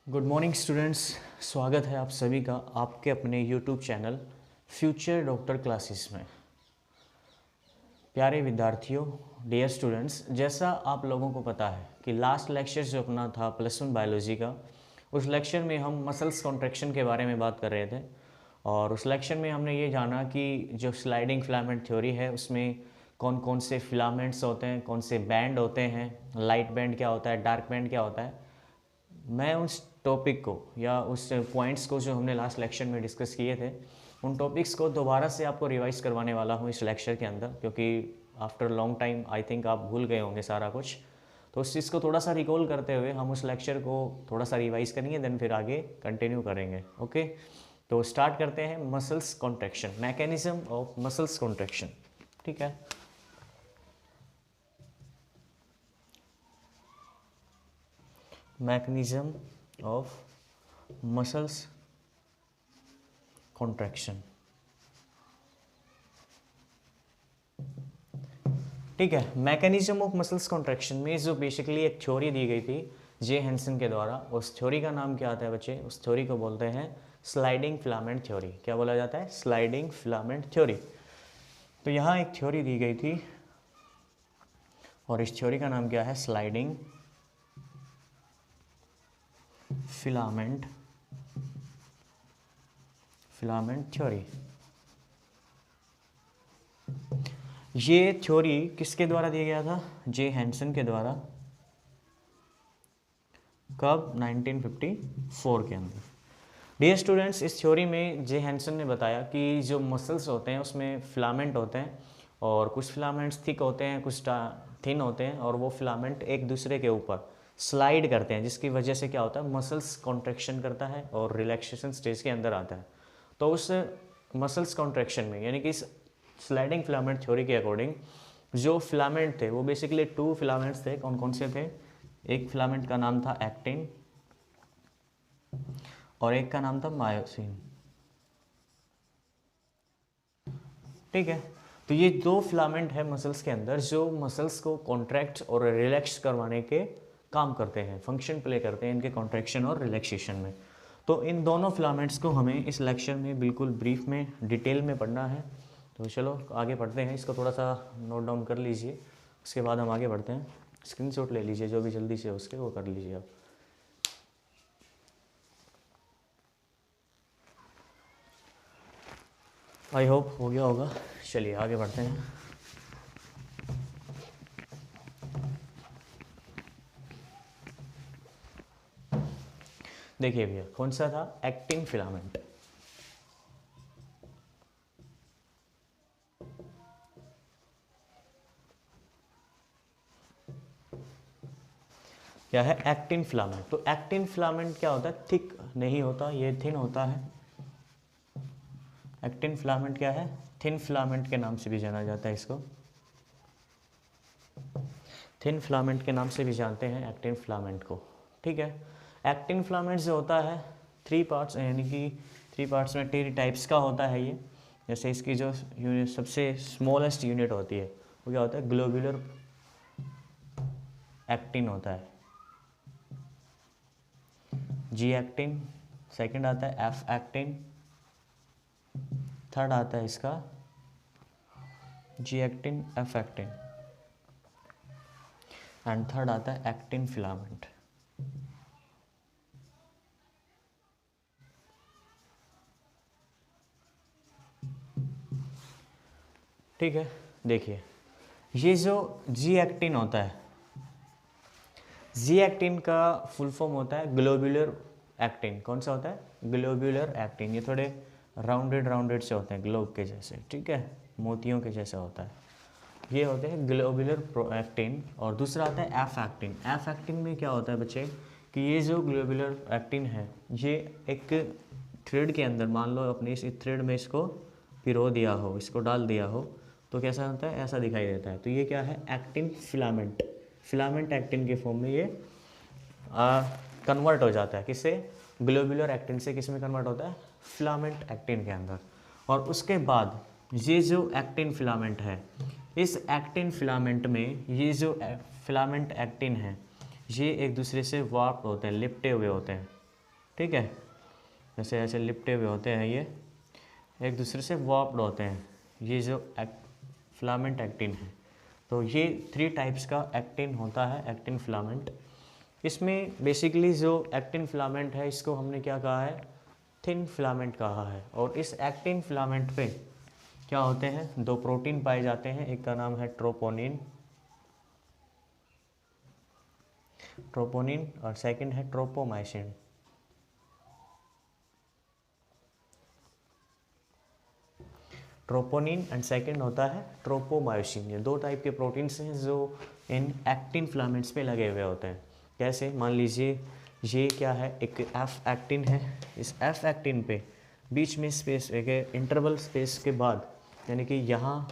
Good morning students. स्वागत है आप सभी का आपके अपने YouTube channel future doctor classes में। प्यारे विद्यार्थियों, डियर स्टूडेंट्स, जैसा आप लोगों को पता है कि लास्ट लेक्चर जो अपना था +1 बायोलॉजी का, उस लेक्चर में हम मसल्स कॉन्ट्रैक्शन के बारे में बात कर रहे थे। और उस लेक्चर में हमने ये जाना कि जो स्लाइडिंग फिलामेंट थ्योरी है उसमें कौन कौन से फिलामेंट्स होते हैं, कौन से बैंड होते हैं, लाइट बैंड क्या होता है, डार्क बैंड क्या होता है। मैं उस टॉपिक को या उस पॉइंट्स को जो हमने लास्ट लेक्चर में डिस्कस किए थे, उन टॉपिक्स को दोबारा से आपको रिवाइज करवाने वाला हूँ इस लेक्चर के अंदर, क्योंकि after long time I think आप भूल गए होंगे सारा कुछ। तो उस चीज़ को थोड़ा सा रिकॉल करते हुए हम उस लेक्चर को थोड़ा सा रिवाइज करेंगे, देन फिर आगे कंटिन्यू करेंगे। ओके, तो स्टार्ट करते हैं muscles contraction, mechanism of muscles contraction. ठीक है, mechanism of muscles contraction। ठीक है, मैकेनिज्म ऑफ मसल्स कॉन्ट्रैक्शन में जो बेसिकली एक थ्योरी दी गई थी जे हेंसन के द्वारा, उस थ्योरी का नाम क्या आता है बच्चे? उस थ्योरी को बोलते हैं स्लाइडिंग फिलामेंट थ्योरी। क्या बोला जाता है? Sliding filament theory. तो यहाँ एक थ्योरी दी गई थी और इस थ्योरी का नाम क्या है? Sliding filament theory. ये थ्योरी किसके द्वारा दिया गया था? जे हेंसन के द्वारा। कब? 1954 के अंदर। डियर स्टूडेंट्स, इस थ्योरी में जे हेंसन ने बताया कि जो मसल्स होते हैं उसमें फिलामेंट होते हैं, और कुछ फिलामेंट्स थिक होते हैं, कुछ थिन होते हैं, और वो फिलामेंट एक दूसरे के ऊपर स्लाइड करते हैं, जिसकी वजह से क्या होता है? मसल्स कॉन्ट्रैक्शन करता है और रिलैक्सेशन स्टेज के अंदर आता है। तो उस मसल्स कॉन्ट्रैक्शन में, यानी कि इस स्लाइडिंग फिलामेंट थ्योरी के अकॉर्डिंग, जो फिलामेंट थे वो बेसिकली 2 फिलामेंट्स थे। कौन कौन से थे? एक फिलामेंट का नाम था एक्टिन और एक का नाम था मायोसिन। ठीक है, तो ये 2 फिलामेंट है मसल्स के अंदर जो मसल्स को कॉन्ट्रैक्ट और रिलैक्स करवाने के काम करते हैं, फंक्शन प्ले करते हैं इनके कॉन्ट्रैक्शन और रिलैक्सेशन में। तो इन दोनों फिलामेंट्स को हमें इस लेक्चर में बिल्कुल ब्रीफ में डिटेल में पढ़ना है। तो चलो आगे पढ़ते हैं, इसको थोड़ा सा नोट डाउन कर लीजिए, उसके बाद हम आगे बढ़ते हैं। स्क्रीनशॉट ले लीजिए, जो भी जल्दी से उसके वो कर लीजिए आप। आई होप हो गया होगा। चलिए आगे बढ़ते हैं। देखिए भैया, कौन सा था? Actin filament. क्या है? Actin filament. तो एक्टिन फिलामेंट क्या होता है? थिक नहीं होता, ये थिन होता है। एक्टिन फिलामेंट क्या है? थिन फिलामेंट के नाम से भी जाना जाता है इसको। थिन फिलामेंट के नाम से भी जानते हैं एक्टिन फिलामेंट को। ठीक है, एक्टिन फिलामेंट जो होता है 3 पार्ट्स, यानी कि 3 पार्ट्स में 3 टाइप्स का होता है ये। जैसे इसकी जो यूनिट, सबसे स्मॉलेस्ट यूनिट होती है, वो क्या होता है? ग्लोबुलर एक्टिन होता है, जी एक्टिन। सेकंड आता है एफ एक्टिन। थर्ड आता है इसका G actin, F actin, and third आता है एक्टिन फिलामेंट। ठीक है, देखिए ये जो जी एक्टिन होता है, जी एक्टिन का फुल फॉर्म होता है ग्लोबुलर एक्टिन। कौन सा होता है? Globular actin. ये थोड़े राउंडेड से होते हैं, ग्लोब के जैसे, ठीक है, मोतियों के जैसा होता है। ये होते हैं ग्लोबुलर एक्टिन। और दूसरा आता है एफ एक्टिन। एफ एक्टिन में क्या होता है बच्चे कि ये जो ग्लोबुलर एक्टिन है, ये एक थ्रेड के अंदर, मान लो अपने इस थ्रेड में इसको पिरो दिया हो, इसको डाल दिया हो, तो कैसा होता है? ऐसा दिखाई देता है। तो ये क्या है? Actin filament. फिलामेंट एक्टिन के फॉर्म में ये कन्वर्ट हो जाता है। किससे? ग्लोबुलर एक्टिन से किस में कन्वर्ट होता है? फिलामेंट एक्टिन के अंदर। और उसके बाद ये जो एक्टिन फिलामेंट है, इस एक्टिन फिलामेंट में ये जो फिलामेंट एक्टिन है, ये एक दूसरे से वार्प होते हैं, लिपटे हुए होते हैं। ठीक है, जैसे ऐसे लिपटे हुए होते हैं ये, एक दूसरे से वॉर्प्ड होते हैं, ये जो फिलामेंट एक्टिन है। तो ये 3 टाइप्स का एक्टिन होता है, एक्टिन फिलामेंट। इसमें बेसिकली जो एक्टिन फिलामेंट है इसको हमने क्या कहा है, थिन फिलामेंट कहा है। और इस एक्टिन फिलामेंट पे क्या होते हैं, 2 प्रोटीन पाए जाते हैं, एक का नाम है ट्रोपोनिन और सेकंड है ट्रोपोमाइसिन। ट्रोपोनिन एंड सेकंड होता है ट्रोपोमायोसिन। ये 2 टाइप के प्रोटीन्स हैं जो इन एक्टिन फिलामेंट्स पे लगे हुए होते हैं। कैसे, मान लीजिए ये क्या है, एक एफ एक्टिन है, इस एफ एक्टिन पे बीच में स्पेस, एक इंटरवल स्पेस के बाद, यानी कि यहाँ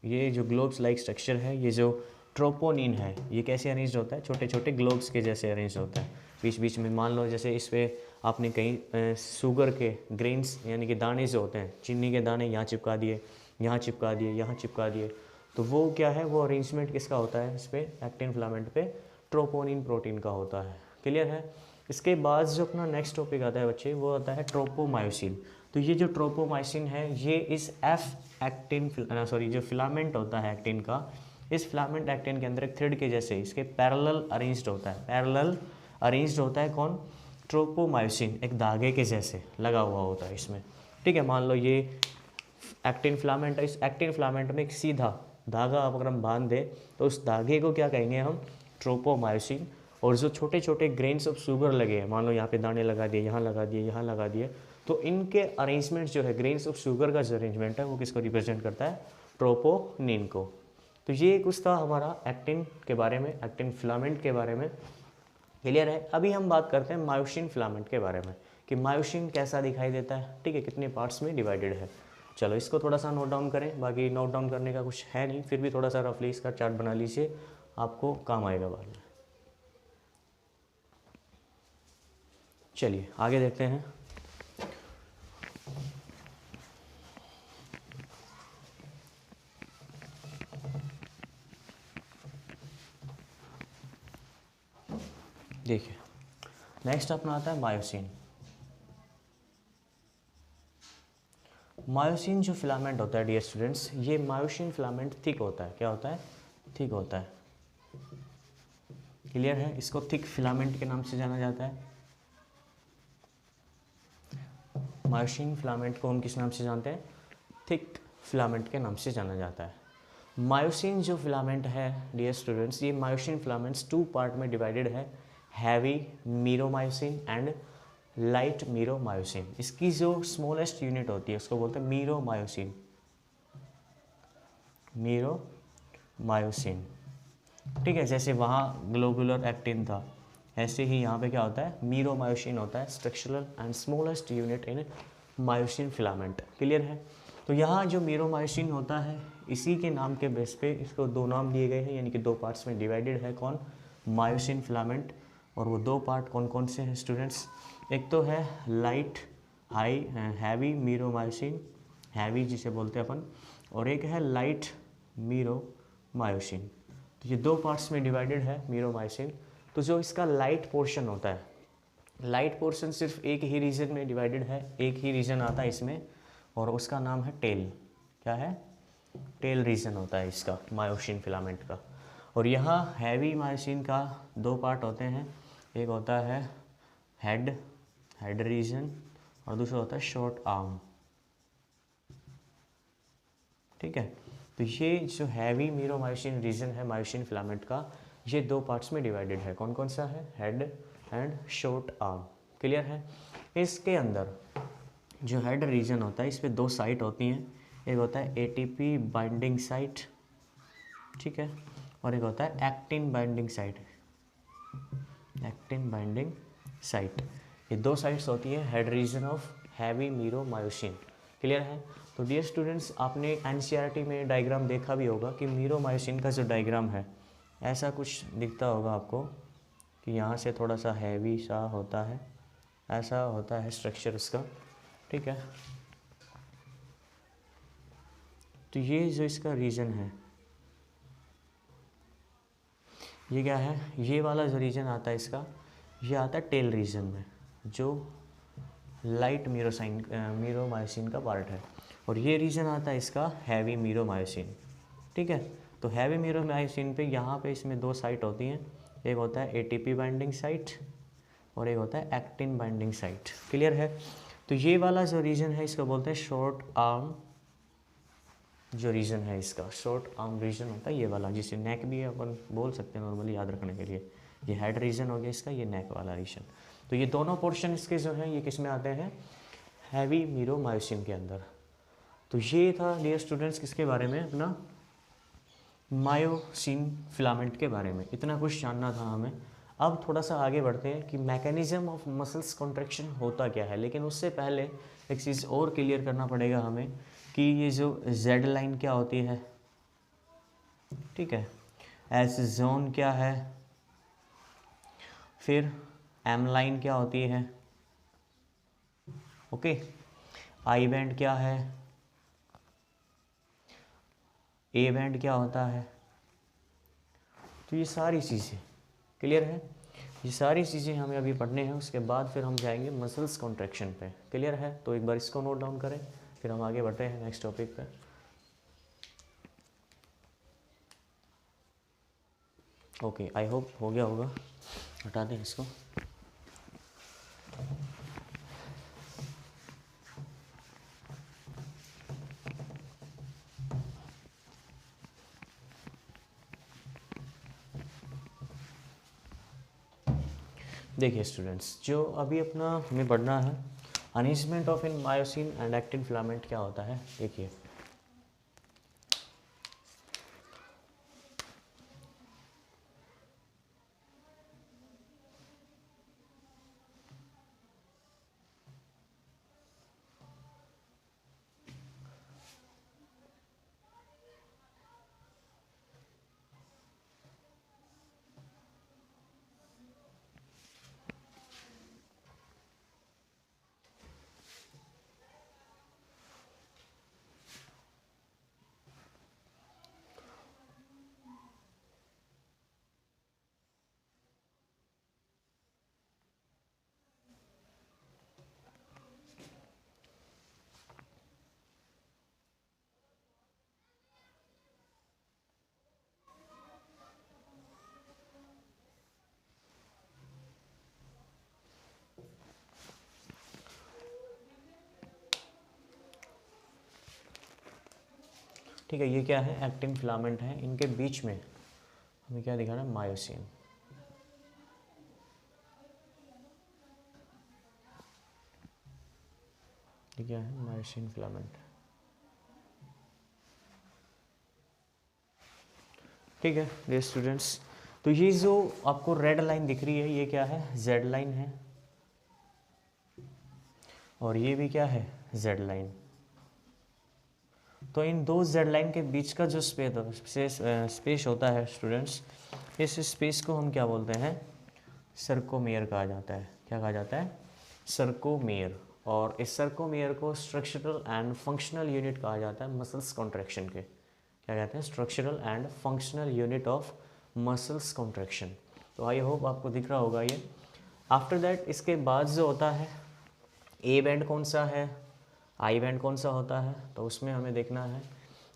ये जो ग्लोब्स लाइक स्ट्रक्चर है, ये जो ट्रोपोनिन है ये कैसे अरेंज होता है, छोटे छोटे ग्लोब्स के जैसे अरेंज होता है। बीच बीच में मान लो जैसे इस पे आपने कहीं शुगर के ग्रेन्स यानी कि दाने जो होते हैं, चीनी के दाने यहाँ चिपका दिए, यहाँ चिपका दिए, यहाँ चिपका दिए, तो वो क्या है, वो अरेंजमेंट किसका होता है, इस पर एक्टिन फिलामेंट पे ट्रोपोनिन प्रोटीन का होता है। क्लियर है। इसके बाद जो अपना नेक्स्ट टॉपिक आता है बच्चे, वो आता है ट्रोपोमायोसिन। तो ये जो ट्रोपोमायोसिन है ये इस एफ एक्टिन जो फिलामेंट होता है एक्टिन का, इस फिलामेंट एक्टिन के अंदर एक थ्रेड के जैसे इसके पैरेलल अरेंज्ड होता है। पैरेलल अरेंज्ड होता है कौन, ट्रोपोमायोसिन, एक धागे के जैसे लगा हुआ होता है इसमें। ठीक है, मान लो ये एक्टिन फिलामेंट है, इस एक्टिन फिलामेंट में एक सीधा धागा आप अगर हम बांध दें तो उस धागे को क्या कहेंगे हम, ट्रोपोमायोसिन। और जो छोटे छोटे ग्रेन्स ऑफ शुगर लगे हैं, मान लो यहाँ पे दाने लगा दिए, यहाँ लगा दिए, यहाँ लगा दिए, तो इनके अरेंजमेंट जो है, ग्रेन्स ऑफ शुगर का जो अरेंजमेंट है वो किसको रिप्रेजेंट करता है, ट्रोपोनिन को। तो ये कुछ था हमारा एक्टिन के बारे में, एक्टिन फिलामेंट के बारे में। क्लियर है। अभी हम बात करते हैं मायोसिन फिलामेंट के बारे में कि मायोसिन कैसा दिखाई देता है, ठीक है, कितने पार्ट्स में डिवाइडेड है। चलो इसको थोड़ा सा नोट डाउन करें, बाकी नोट डाउन करने का कुछ है नहीं, फिर भी थोड़ा सा रफली इसका चार्ट बना लीजिए, आपको काम आएगा बाद में। चलिए आगे देखते हैं। देखिए नेक्स्ट अपना आता है मायोसिन। मायोसिन जो फिलामेंट होता है डियर स्टूडेंट्स, ये मायोसिन फिलामेंट थिक होता है। क्या होता है, थिक होता है। क्लियर है। इसको थिक फिलामेंट के नाम से जाना जाता है। मायोसिन फिलामेंट को हम किस नाम से जानते हैं, थिक फिलामेंट के नाम से जाना जाता है। मायोसिन जो फिलामेंट है डियर स्टूडेंट्स, ये मायोसिन फिलामेंट्स 2 पार्ट में डिवाइडेड है, heavy meromyosin and light meromyosin. इसकी जो स्मॉलेस्ट यूनिट होती है उसको बोलते हैं मीरोमायोसिन, मीरोमायोसिन। ठीक है, जैसे वहाँ ग्लोबुलर एक्टिन था, ऐसे ही यहाँ पे क्या होता है, मीरोमायोसिन होता है, structural and smallest unit in myosin filament. Clear है। तो यहाँ जो मीरोमायोसिन होता है, इसी के नाम के बेस पे इसको 2 नाम दिए गए हैं, यानी कि 2 पार्ट्स में डिवाइडेड है कौन, मायोसिन फिलामेंट। और वो 2 पार्ट कौन कौन से हैं स्टूडेंट्स, एक तो है light high heavy meromyosin, heavy जिसे बोलते हैं अपन, और एक है लाइट मीरोमायोसिन। तो ये 2 पार्ट्स में डिवाइडेड है मीरोमायोसिन। तो जो इसका लाइट पोर्शन होता है, लाइट पोर्शन सिर्फ एक ही रीजन में डिवाइडेड है, एक ही रीजन आता है इसमें, और उसका नाम है टेल। क्या है, टेल रीजन होता है इसका मायोसिन फिलामेंट का। और यहाँ हैवी मायोसिन का 2 पार्ट होते हैं, एक होता है हेड रीजन और दूसरा होता है शॉर्ट आर्म। ठीक है। तो ये जो हैवी मीरोमायोसिन रीजन है मायोसिन फिलामेंट का, ये 2 पार्ट्स में डिवाइडेड है। कौन कौन सा है, head and short arm. Clear है। इसके अंदर जो हेड रीजन होता है, इस पे 2 साइट होती हैं, एक होता है एटीपी बाइंडिंग साइट, ठीक है, और एक होता है actin binding site, actin binding site. ये 2 साइट्स होती है head region of heavy meromyosin. Clear है। तो डियर स्टूडेंट्स, आपने एनसीईआरटी में डायग्राम देखा भी होगा कि मीरोमायोसिन का जो डायग्राम है ऐसा कुछ दिखता होगा आपको कि यहाँ से थोड़ा सा हैवी सा होता है, ऐसा होता है स्ट्रक्चर उसका। ठीक है। तो ये जो इसका रीजन है, ये क्या है, ये वाला जो रीजन आता है इसका, ये आता है टेल रीजन में। जो लाइट मीरोमायोसिन का पार्ट है। और ये रीजन आता है इसका हैवी मीरोमायोसिन। ठीक है, तो हैवी मीरोमायोसिन पे यहाँ पे इसमें दो साइट होती हैं, एक होता है एटीपी बाइंडिंग साइट और एक होता है एक्टिन बाइंडिंग साइट। क्लियर है? तो ये वाला जो रीजन है इसको बोलते हैं शॉर्ट आर्म, जो रीजन है इसका शॉर्ट आर्म रीजन होता है ये वाला, जिसे नेक भी अपन बोल सकते हैं नॉर्मली याद रखने के लिए। ये हेड रीजन हो गया इसका, ये नेक वाला रीजन। तो ये दोनों पोर्शन इसके जो हैं ये किस में आते हैं, हैवी मीरोमायोसिन के अंदर। तो ये था डियर स्टूडेंट्स किसके बारे में, अपना मायोसिन फिलामेंट के बारे में। इतना कुछ जानना था हमें। अब थोड़ा सा आगे बढ़ते हैं कि मैकेनिज्म ऑफ मसल्स कॉन्ट्रैक्शन होता क्या है। लेकिन उससे पहले एक चीज़ और क्लियर करना पड़ेगा हमें कि ये जो जेड लाइन क्या होती है, ठीक है, एस जोन क्या है, फिर एम लाइन क्या होती है, ओके, आई बैंड क्या है, ए बैंड क्या होता है। तो ये सारी चीज़ें क्लियर है, ये सारी चीज़ें हमें अभी पढ़ने हैं। उसके बाद फिर हम जाएंगे मसल्स कॉन्ट्रैक्शन पे। क्लियर है? तो एक बार इसको नोट डाउन करें, फिर हम आगे बढ़ते हैं नेक्स्ट टॉपिक पे। ओके, आई होप हो गया होगा। हटा दें इसको। देखिए स्टूडेंट्स, जो अभी अपना हमें पढ़ना है arrangement of in myosin and actin filament क्या होता है। देखिए ठीक है, ये क्या है, एक्टिन फिलामेंट है, इनके बीच में हमें क्या दिखाना है, मायोसिन। ये क्या है, मायोसिन फिलामेंट। ठीक है ये स्टूडेंट्स, तो ये जो आपको रेड लाइन दिख रही है ये क्या है, जेड लाइन है, और ये भी क्या है, जेड लाइन। तो इन दो जेड लाइन के बीच का जो स्पेस होता है स्टूडेंट्स, इस स्पेस को हम क्या बोलते हैं, सर्कोमेयर कहा जाता है। क्या कहा जाता है, सर्कोमेयर। और इस सर्कोमेयर को स्ट्रक्चरल एंड फंक्शनल यूनिट कहा जाता है मसल्स कॉन्ट्रैक्शन के। क्या कहते हैं, structural and functional unit of muscles contraction. तो आई होप आपको दिख रहा होगा ये। आफ्टर दैट इसके बाद जो होता है, ए बैंड कौन सा है, आई बैंड कौन सा होता है, तो उसमें हमें देखना है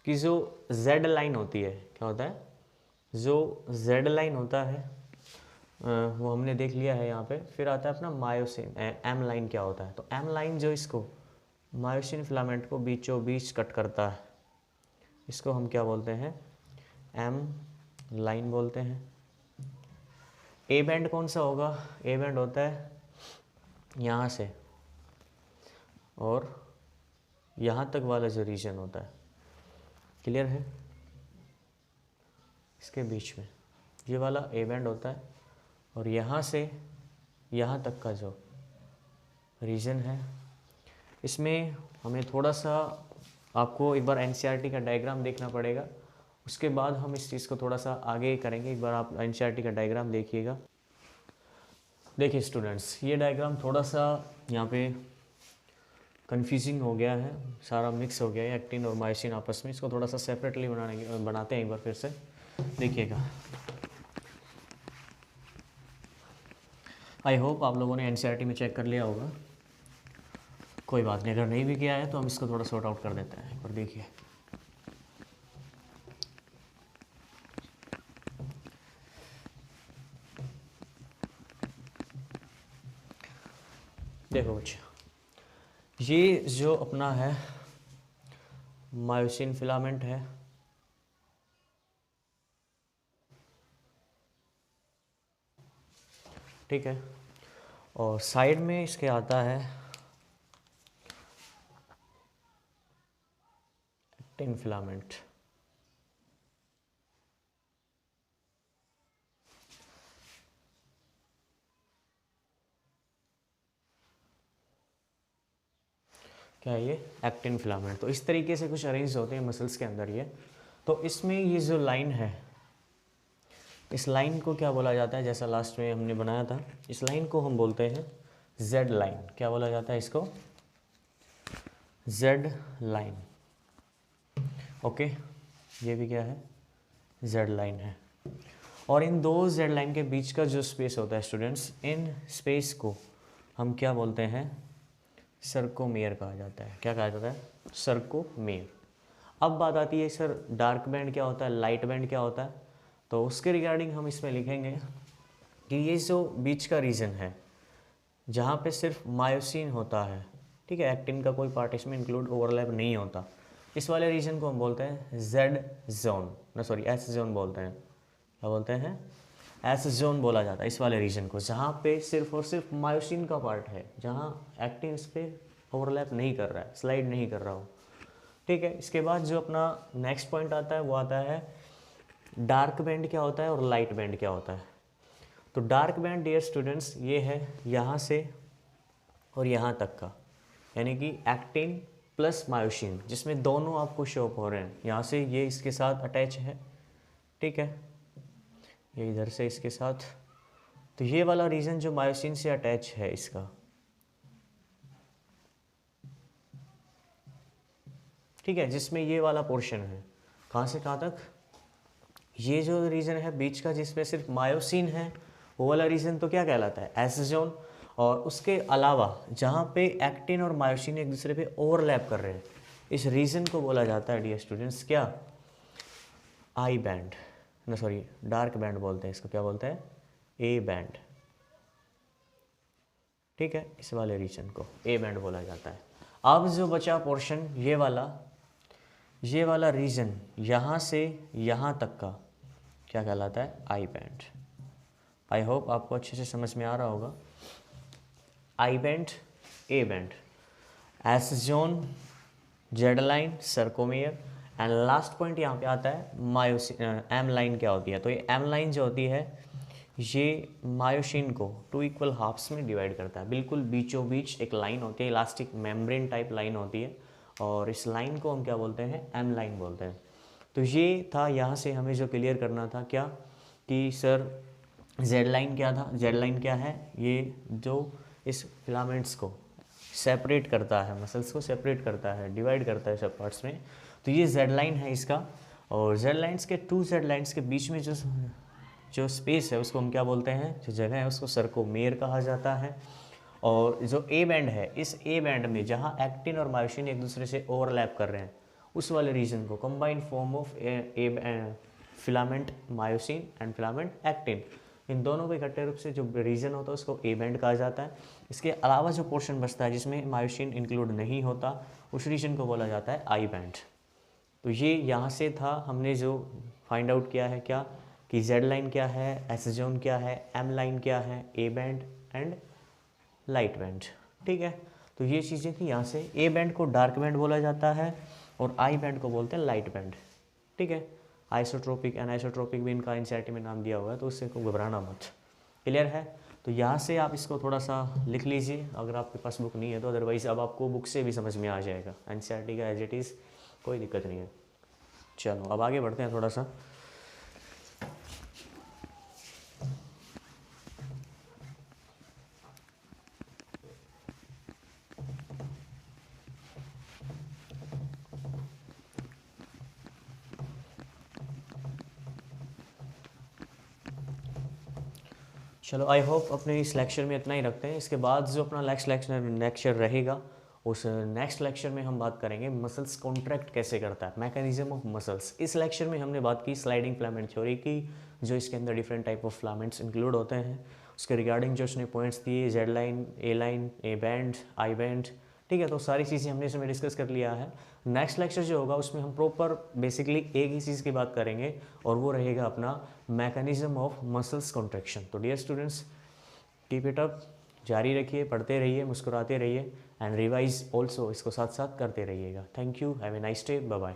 कि जो जेड लाइन होती है, क्या होता है, जो जेड लाइन होता है वो हमने देख लिया है यहाँ पे। फिर आता है अपना मायोसिन, एम लाइन क्या होता है। तो एम लाइन जो इसको मायोसिन फिलामेंट को बीचों बीच कट करता है, इसको हम क्या बोलते हैं, एम लाइन बोलते हैं। ए बैंड कौन सा होगा, ए बैंड होता है यहाँ से और यहाँ तक वाला जो रीजन होता है, क्लियर है, इसके बीच में ये वाला ए बैंड होता है। और यहाँ से यहाँ तक का जो रीजन है, इसमें हमें थोड़ा सा आपको एक बार एनसीईआरटी का डायग्राम देखना पड़ेगा। उसके बाद हम इस चीज़ को थोड़ा सा आगे करेंगे। एक बार आप एनसीईआरटी का डायग्राम देखिएगा। देखिए स्टूडेंट्स, ये डायग्राम थोड़ा सा यहाँ पे कंफ्यूजिंग हो गया है, सारा मिक्स हो गया है एक्टिन और मायोसिन आपस में। इसको थोड़ा सा सेपरेटली बनाते हैं एक बार फिर से, देखिएगा। आई होप आप लोगों ने एनसीईआरटी में चेक कर लिया होगा। कोई बात नहीं, अगर नहीं भी किया है तो हम इसको थोड़ा सॉर्ट आउट कर देते हैं। और देखिए देखो बच्चा, ये जो अपना है मायोसिन फिलामेंट है, ठीक है, और साइड में इसके आता है एक्टिन फिलामेंट। क्या है ये? Actin filament. तो इस तरीके से कुछ अरेंज होते हैं मसल्स के अंदर ये। तो इसमें ये जो लाइन है, इस लाइन को क्या बोला जाता है? जैसा लास्ट में हमने बनाया था, इस लाइन को हम बोलते हैं जेड लाइन। क्या बोला जाता है इसको? Z line. ओके, ये भी क्या है? जेड लाइन है। और इन दो जेड लाइन के बीच का जो स्पेस होता है स्टूडेंट्स, इन स्पेस को हम क्या बोलते हैं? सर्कोमेयर कहा जाता है। क्या कहा जाता है? सर्कोमेयर। अब बात आती है सर डार्क बैंड क्या होता है, लाइट बैंड क्या होता है? तो उसके रिगार्डिंग हम इसमें लिखेंगे कि ये जो बीच का रीजन है जहाँ पे सिर्फ मायोसिन होता है, ठीक है, एक्टिन का कोई पार्ट इसमें इंक्लूड ओवरलैप नहीं होता, इस वाले रीजन को हम बोलते हैं जेड जोन, ना सॉरी एस जोन बोलते हैं। क्या बोलते हैं? एस जोन बोला जाता है इस वाले रीजन को, जहाँ पे सिर्फ और सिर्फ मायोसिन का पार्ट है, जहाँ एक्टिन इस पर ओवरलैप नहीं कर रहा है, स्लाइड नहीं कर रहा हो, ठीक है। इसके बाद जो अपना नेक्स्ट पॉइंट आता है वो आता है डार्क बैंड क्या होता है और लाइट बैंड क्या होता है। तो डार्क बैंड डियर स्टूडेंट्स ये है यहाँ से और यहाँ तक का, यानी कि एक्टिन प्लस मायोसिन, जिसमें दोनों आपको शो अप हो रहे हैं। यहाँ से ये इसके साथ अटैच है, ठीक है, ये इधर से इसके साथ। तो ये वाला रीजन जो मायोसिन से अटैच है इसका, ठीक है, जिसमें ये वाला पोर्शन है, कहाँ से कहाँ तक? ये जो रीजन है बीच का जिसमें सिर्फ मायोसिन है, वो वाला रीजन तो क्या कहलाता है? S zone. और उसके अलावा जहाँ पे एक्टिन और मायोसिन एक दूसरे पे ओवरलैप कर रहे हैं, इस रीजन को बोला जाता है डियर स्टूडेंट्स क्या? आई बैंड, ना सॉरी डार्क बैंड बोलते हैं इसको। क्या बोलते हैं? ए बैंड, ठीक है, इस वाले रीजन को ए बैंड बोला जाता है। अब जो बचा पोर्शन ये वाला रीजन यहाँ से यहाँ तक का क्या कहलाता है? I band. आई होप आपको अच्छे से समझ में आ रहा होगा। I band, A band, S zone, Z line, sarcomere, and last point यहाँ पे आता है मायोसिन। एम लाइन क्या होती है? तो ये एम लाइन जो होती है ये मायोसिन को 2 इक्वल हाफ्स में डिवाइड करता है। बिल्कुल बीचों बीच एक लाइन होती है, इलास्टिक मेम्ब्रेन टाइप लाइन होती है, और इस लाइन को हम क्या बोलते हैं? एम लाइन बोलते हैं। तो ये था, यहाँ से हमें जो क्लियर करना था क्या, कि सर जेड लाइन क्या था? जेड लाइन क्या है? ये जो इस फिलामेंट्स को सेपरेट करता है, मसल्स को सेपरेट करता है, डिवाइड करता है सब पार्ट्स में, तो ये जेड लाइन है इसका। और जेड लाइन्स के 2 जेड लाइन्स के बीच में जो स्पेस है उसको हम क्या बोलते हैं? जो जगह है उसको सर्कोमेयर कहा जाता है। और जो ए बैंड है, इस ए बैंड में जहाँ एक्टिन और मायोसिन एक दूसरे से ओवरलैप कर रहे हैं, उस वाले रीजन को combined form of filament myosin and filament actin, इन दोनों को इकट्ठे रूप से जो रीजन होता है उसको ए बैंड कहा जाता है। इसके अलावा जो पोर्शन बचता है जिसमें मायोसिन इंक्लूड नहीं होता, उस रीजन को बोला जाता है आई बैंड। तो ये यहाँ से था, हमने जो फाइंड आउट किया है क्या, कि जेड लाइन क्या है, एस जोन क्या है, एम लाइन क्या है, A band and light band, ठीक है। तो ये चीज़ें थी। यहाँ से ए बैंड को डार्क बैंड बोला जाता है और आई बैंड को बोलते हैं लाइट बैंड, ठीक है। आइसोट्रोपिक एनाइसोट्रोपिक भी इनका एनसीईआरटी में नाम दिया हुआ है, तो उससे को घबराना मत। क्लियर है? तो यहाँ से आप इसको थोड़ा सा लिख लीजिए अगर आपके पास बुक नहीं है तो, अदरवाइज़ अब आपको बुक से भी समझ में आ जाएगा एनसीईआरटी का एज इट इज़, कोई दिक्कत नहीं है। चलो अब आगे बढ़ते हैं थोड़ा सा। चलो आई होप अपने इस लेक्चर में इतना ही रखते हैं। इसके बाद जो अपना नेक्स्ट लेक्चर रहेगा उस नेक्स्ट लेक्चर में हम बात करेंगे मसल्स कॉन्ट्रैक्ट कैसे करता है, मैकेनिज्म ऑफ मसल्स। इस लेक्चर में हमने बात की स्लाइडिंग फिलामेंट थ्योरी की, जो इसके अंदर different type of filaments include होते हैं, उसके रिगार्डिंग जो उसने पॉइंट्स दिए, Z line, A band, I band, ठीक है। तो सारी चीज़ें हमने इसमें डिस्कस कर लिया है। नेक्स्ट लेक्चर जो होगा उसमें हम प्रॉपर बेसिकली एक ही चीज़ की बात करेंगे और वो रहेगा अपना मैकेनिज्म ऑफ मसल्स कॉन्ट्रैक्शन। तो dear students, keep it up, जारी रखिए, पढ़ते रहिए, मुस्कुराते रहिए एंड रिवाइज ऑल्सो, इसको साथ साथ करते रहिएगा। Thank you, have a nice day, bye bye.